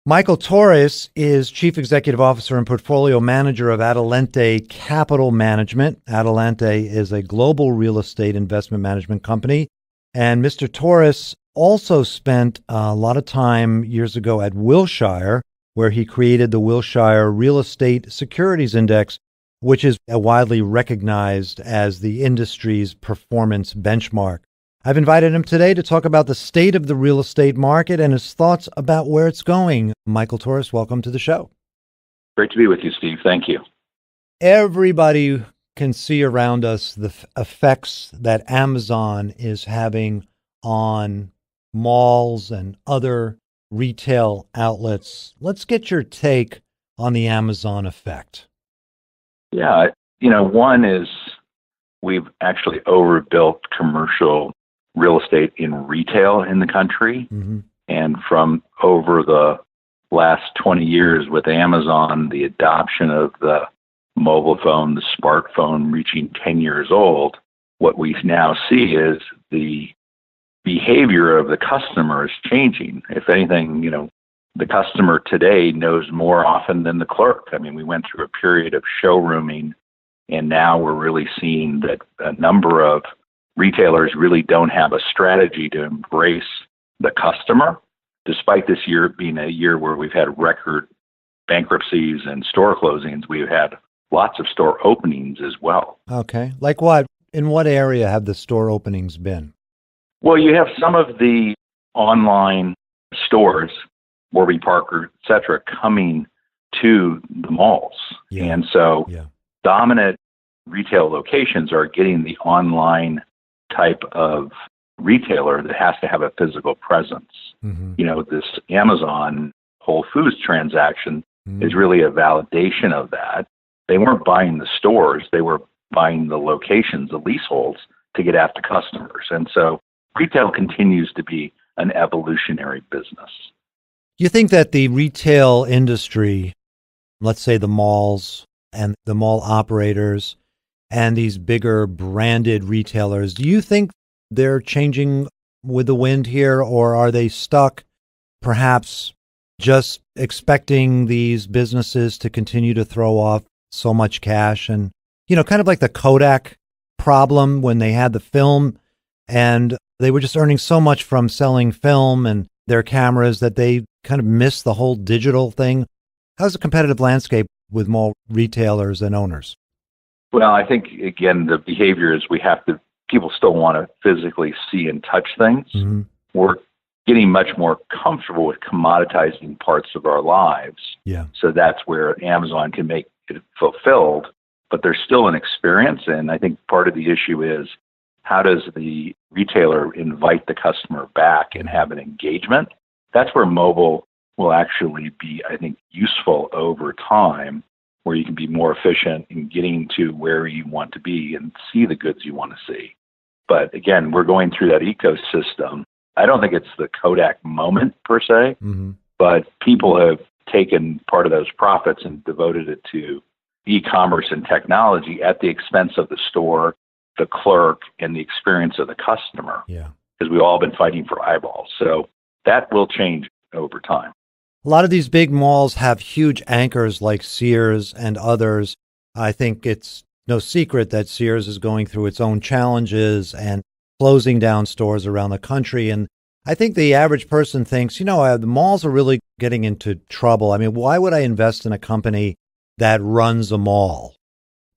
Michael Torres is Chief Executive Officer and Portfolio Manager of Adelante Capital Management. Adelante is a global real estate investment management company. And Mr. Torres also spent a lot of time years ago at Wilshire, where he created the Wilshire Real Estate Securities Index, which is widely recognized as the industry's performance benchmark. I've invited him today to talk about the state of the real estate market and his thoughts about where it's going. Michael Torres, welcome to the show. Great to be with you, Steve. Thank you. Everybody can see around us the effects that Amazon is having on malls and other retail outlets. Let's get your take on the Amazon effect. Yeah, one is we've actually overbuilt commercial real estate in retail in the country. Mm-hmm. And from over the last 20 years with Amazon, the adoption of the mobile phone, the smartphone reaching 10 years old, what we now see is the behavior of the customer is changing. If anything, the customer today knows more often than the clerk. I mean, we went through a period of showrooming, and now we're really seeing that a number of retailers really don't have a strategy to embrace the customer, despite this year being a year where we've had record bankruptcies and store closings. We've had lots of store openings as well. Okay. Like what? In what area have the store openings been? Well, you have some of the online stores, Warby Parker, et cetera, coming to the malls. Yeah. And so dominant retail locations are getting the online type of retailer that has to have a physical presence. Mm-hmm. This Amazon Whole Foods transaction is really a validation of that. They weren't buying the stores, they were buying the locations, the leaseholds, to get after customers. And so retail continues to be an evolutionary business. You think that the retail industry, let's say the malls and the mall operators and these bigger branded retailers, do you think they're changing with the wind here, or are they stuck perhaps just expecting these businesses to continue to throw off so much cash? And, kind of like the Kodak problem when they had the film and they were just earning so much from selling film and their cameras that they kind of missed the whole digital thing. How's the competitive landscape with mall retailers and owners? Well, I think, again, the behavior is people still want to physically see and touch things. Mm-hmm. We're getting much more comfortable with commoditizing parts of our lives. Yeah. So that's where Amazon can make it fulfilled, but there's still an experience. And I think part of the issue is, how does the retailer invite the customer back and have an engagement? That's where mobile will actually be, I think, useful over time, where you can be more efficient in getting to where you want to be and see the goods you want to see. But again, we're going through that ecosystem. I don't think it's the Kodak moment per se, but people have taken part of those profits and devoted it to e-commerce and technology at the expense of the store, the clerk, and the experience of the customer. Yeah. Because we've all been fighting for eyeballs. So that will change over time. A lot of these big malls have huge anchors like Sears and others. I think it's no secret that Sears is going through its own challenges and closing down stores around the country. And I think the average person thinks, the malls are really getting into trouble. I mean, why would I invest in a company that runs a mall?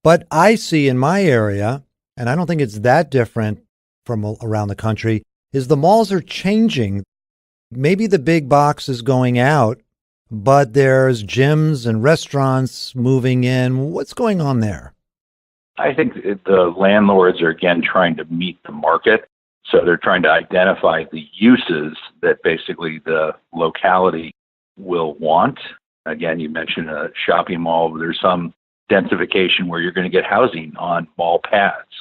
But I see in my area, and I don't think it's that different from around the country, is the malls are changing. Maybe the big box is going out, but there's gyms and restaurants moving in. What's going on there? I think the landlords are, again, trying to meet the market. So they're trying to identify the uses that basically the locality will want. Again, you mentioned a shopping mall. There's some densification where you're going to get housing on mall pads.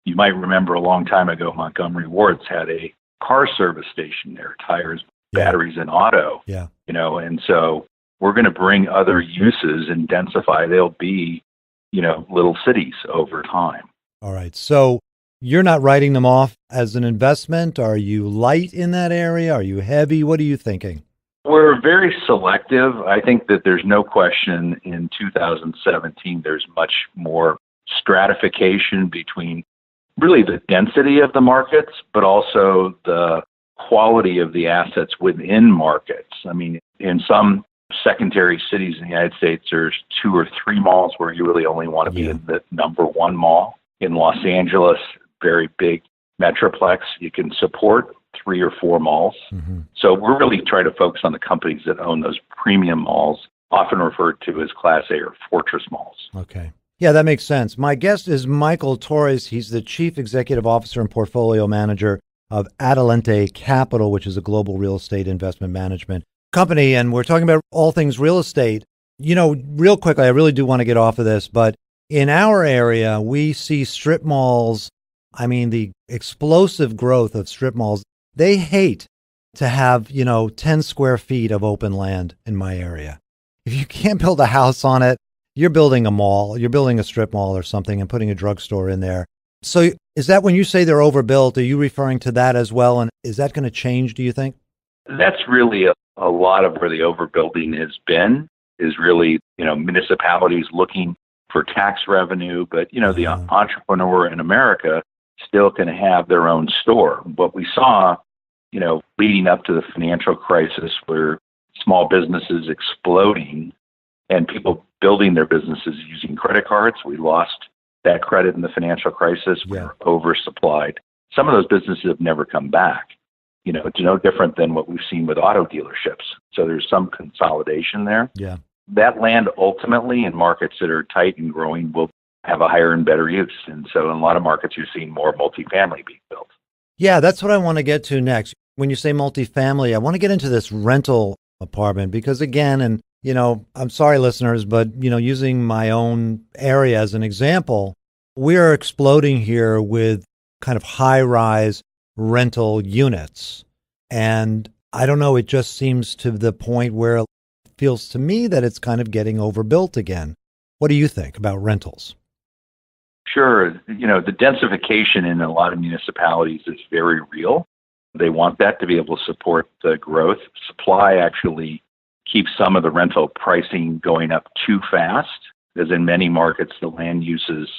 You might remember a long time ago, Montgomery Ward's had a car service station there, tires, batteries, and auto. Yeah. And so we're going to bring other uses and densify. They'll be, little cities over time. All right. So you're not writing them off as an investment? Are you light in that area? Are you heavy? What are you thinking? We're very selective. I think that there's no question in 2017 there's much more stratification between really the density of the markets, but also the quality of the assets within markets. I mean, in some secondary cities in the United States, there's 2 or 3 malls where you really only want to be in the number 1 mall. In Los Angeles, very big metroplex, you can support 3 or 4 malls. Mm-hmm. So we're really trying to focus on the companies that own those premium malls, often referred to as Class A or fortress malls. Okay. Yeah, that makes sense. My guest is Michael Torres. He's the Chief Executive Officer and Portfolio Manager of Adelante Capital, which is a global real estate investment management company. And we're talking about all things real estate. You know, real quickly, I really do want to get off of this, but in our area, we see strip malls. I mean, the explosive growth of strip malls. They hate to have, 10 square feet of open land in my area. If you can't build a house on it, you're building a mall, you're building a strip mall or something and putting a drugstore in there. So is that when you say they're overbuilt, are you referring to that as well? And is that going to change, do you think? That's really a lot of where the overbuilding has been, is really, municipalities looking for tax revenue. But, the entrepreneur in America still can have their own store. What we saw, leading up to the financial crisis where small businesses exploding and people building their businesses using credit cards. We lost that credit in the financial crisis. We were oversupplied. Some of those businesses have never come back. It's no different than what we've seen with auto dealerships. So there's some consolidation there. Yeah. That land ultimately in markets that are tight and growing will have a higher and better use. And so in a lot of markets, you're seeing more multifamily being built. Yeah, that's what I want to get to next. When you say multifamily, I want to get into this rental apartment because again, and I'm sorry, listeners, but, using my own area as an example, we're exploding here with kind of high-rise rental units. And I don't know, it just seems to the point where it feels to me that it's kind of getting overbuilt again. What do you think about rentals? Sure. The densification in a lot of municipalities is very real. They want that to be able to support the growth. Supply actually keeps some of the rental pricing going up too fast, because in many markets, the land uses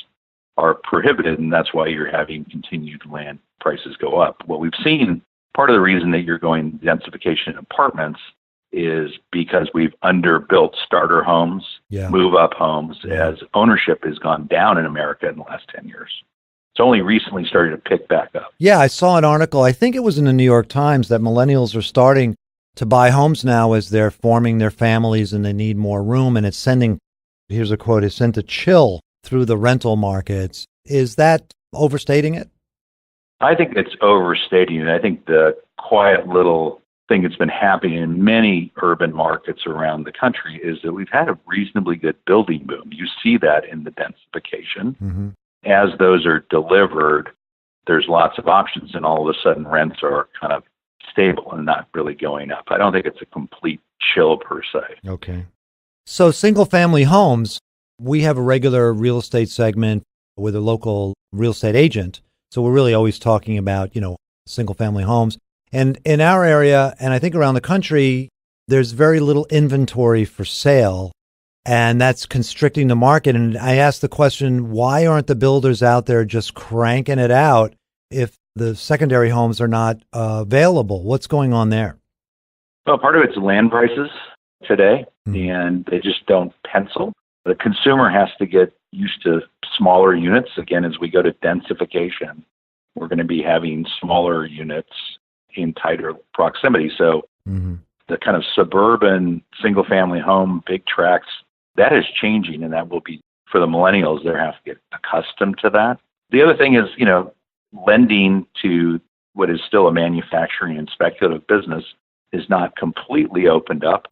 are prohibited, and that's why you're having continued land prices go up. What we've seen, part of the reason that you're going densification in apartments is because we've underbuilt starter homes, move-up homes, as ownership has gone down in America in the last 10 years. It's only recently started to pick back up. Yeah, I saw an article, I think it was in the New York Times, that millennials are starting to buy homes now as they're forming their families and they need more room. And it's sending, here's a quote, it's sent a chill through the rental markets. Is that overstating it? I think it's overstating it. I think the quiet little thing that's been happening in many urban markets around the country is that we've had a reasonably good building boom. You see that in the densification. Mm-hmm. As those are delivered, there's lots of options, and all of a sudden rents are kind of stable and not really going up. I don't think it's a complete chill per se. Okay. So single-family homes, we have a regular real estate segment with a local real estate agent. So we're really always talking about, single-family homes. And in our area, and I think around the country, there's very little inventory for sale, and that's constricting the market. And I asked the question, why aren't the builders out there just cranking it out if the secondary homes are not available? What's going on there? Well, part of it's land prices today, and they just don't pencil. The consumer has to get used to smaller units. Again, as we go to densification, we're going to be having smaller units in tighter proximity. So the kind of suburban single-family home, big tracts, that is changing, and that will be, for the millennials, they have to get accustomed to that. The other thing is, lending to what is still a manufacturing and speculative business is not completely opened up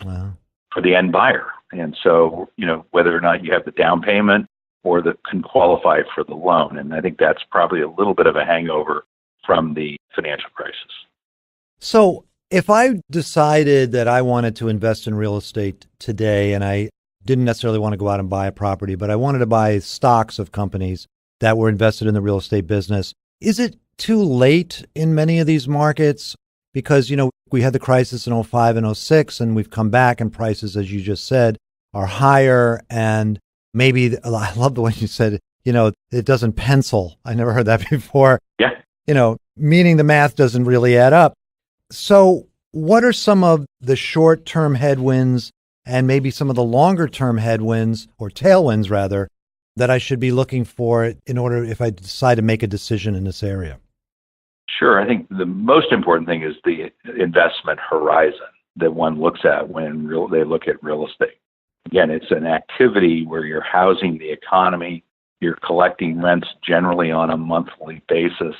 for the end buyer. And so, whether or not you have the down payment or that can qualify for the loan. And I think that's probably a little bit of a hangover from the financial crisis. So if I decided that I wanted to invest in real estate today, and I didn't necessarily want to go out and buy a property, but I wanted to buy stocks of companies that were invested in the real estate business, is it too late in many of these markets? because, we had the crisis in '05 and '06, and we've come back, and prices, as you just said, are higher. And maybe, I love the way you said, it doesn't pencil. I never heard that before. Yeah. Meaning the math doesn't really add up. So what are some of the short-term headwinds and maybe some of the longer-term headwinds, or tailwinds rather, that I should be looking for in order, if I decide to make a decision in this area? Sure. I think the most important thing is the investment horizon that one looks at when they look at real estate. Again, it's an activity where you're housing the economy, you're collecting rents generally on a monthly basis.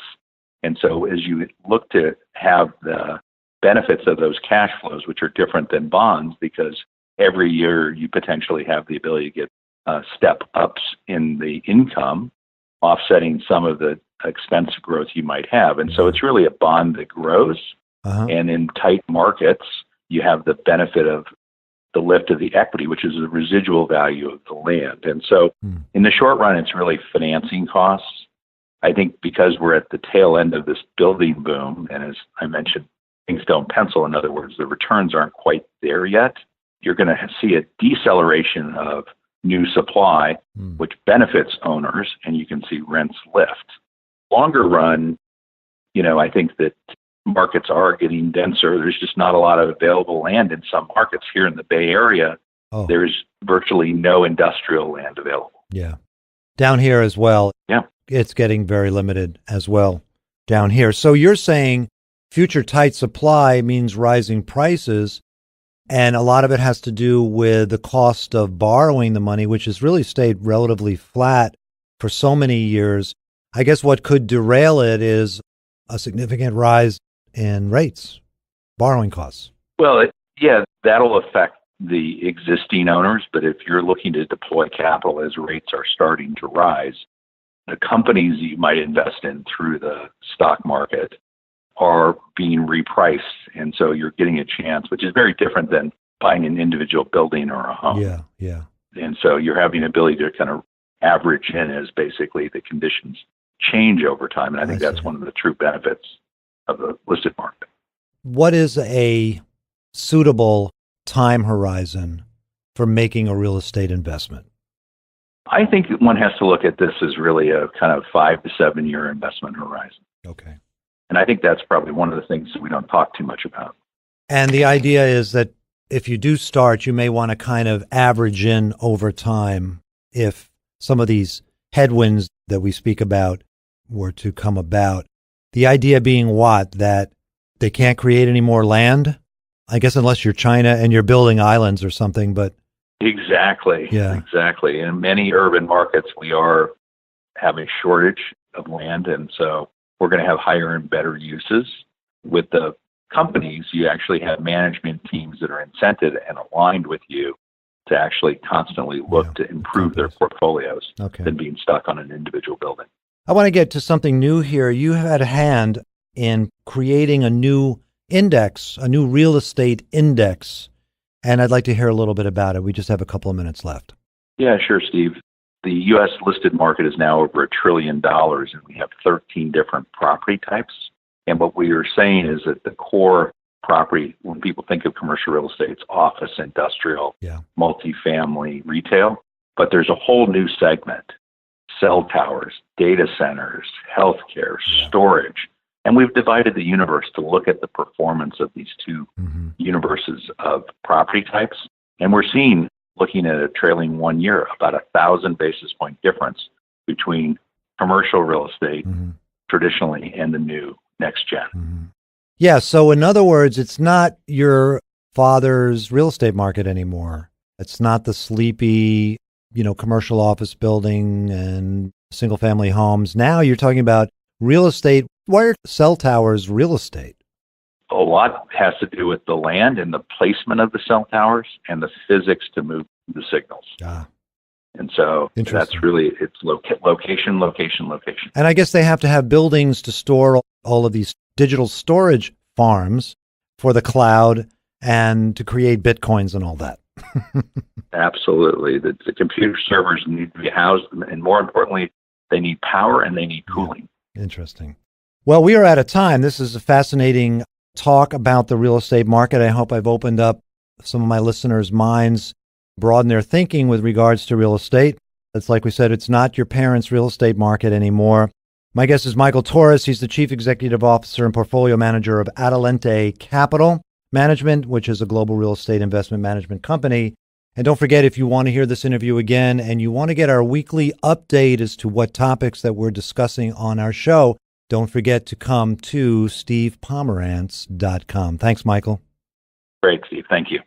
And so as you look to have the benefits of those cash flows, which are different than bonds, because every year you potentially have the ability to get step ups in the income, offsetting some of the expense growth you might have. And so it's really a bond that grows. And in tight markets, you have the benefit of the lift of the equity, which is the residual value of the land. And so in the short run, it's really financing costs. I think because we're at the tail end of this building boom, and as I mentioned, things don't pencil. In other words, the returns aren't quite there yet. You're going to see a deceleration of new supply, which benefits owners, and you can see rents lift. Longer run, I think that markets are getting denser. There's just not a lot of available land in some markets. Here in the Bay Area, there's virtually no industrial land available. Yeah. Down here as well. Yeah. It's getting very limited as well down here. So you're saying future tight supply means rising prices, and a lot of it has to do with the cost of borrowing the money, which has really stayed relatively flat for so many years. I guess what could derail it is a significant rise in rates, borrowing costs. Well, that'll affect the existing owners, but if you're looking to deploy capital as rates are starting to rise, the companies you might invest in through the stock market are being repriced. And so you're getting a chance, which is very different than buying an individual building or a home. Yeah. And so you're having the ability to kind of average in as basically the conditions change over time. And I think that's one of the true benefits of the listed market. What is a suitable time horizon for making a real estate investment? I think one has to look at this as really a kind of 5 to 7 year investment horizon. Okay. And I think that's probably one of the things that we don't talk too much about. And the idea is that if you do start, you may want to kind of average in over time if some of these headwinds that we speak about were to come about. The idea being what? That they can't create any more land? I guess unless you're China and you're building islands or something, but... Exactly. Yeah. Exactly. In many urban markets, we are having a shortage of land, and so we're going to have higher and better uses. With the companies, you actually have management teams that are incented and aligned with you to actually constantly look to improve their portfolios than being stuck on an individual building. I want to get to something new here. You had a hand in creating a new index, a new real estate index, and I'd like to hear a little bit about it. We just have a couple of minutes left. Yeah, sure, Steve. The U.S. listed market is now over $1 trillion, and we have 13 different property types. And what we are saying is that the core property, when people think of commercial real estate, it's office, industrial, multifamily, retail. But there's a whole new segment: cell towers, data centers, healthcare, storage. And we've divided the universe to look at the performance of these two universes of property types. And we're seeing, looking at a trailing 1 year, about 1,000 basis point difference between commercial real estate traditionally and the new next gen. Yeah. So in other words, it's not your father's real estate market anymore. It's not the sleepy, commercial office building and single family homes. Now you're talking about real estate. Why are cell towers real estate? A lot has to do with the land and the placement of the cell towers and the physics to move the signals. And so that's really, it's location. And I guess they have to have buildings to store all of these digital storage farms for the cloud and to create bitcoins and all that. Absolutely. The computer servers need to be housed, and more importantly, they need power and they need cooling. Interesting. Well, we are out of time. This is a fascinating talk about the real estate market. I hope I've opened up some of my listeners' minds, broadened their thinking with regards to real estate. It's like we said, it's not your parents' real estate market anymore. My guest is Michael Torres. He's the Chief Executive Officer and Portfolio Manager of Adelante Capital Management, which is a global real estate investment management company. And don't forget, if you want to hear this interview again and you want to get our weekly update as to what topics that we're discussing on our show, don't forget to come to stevepomeranz.com. Thanks, Michael. Great, Steve. Thank you.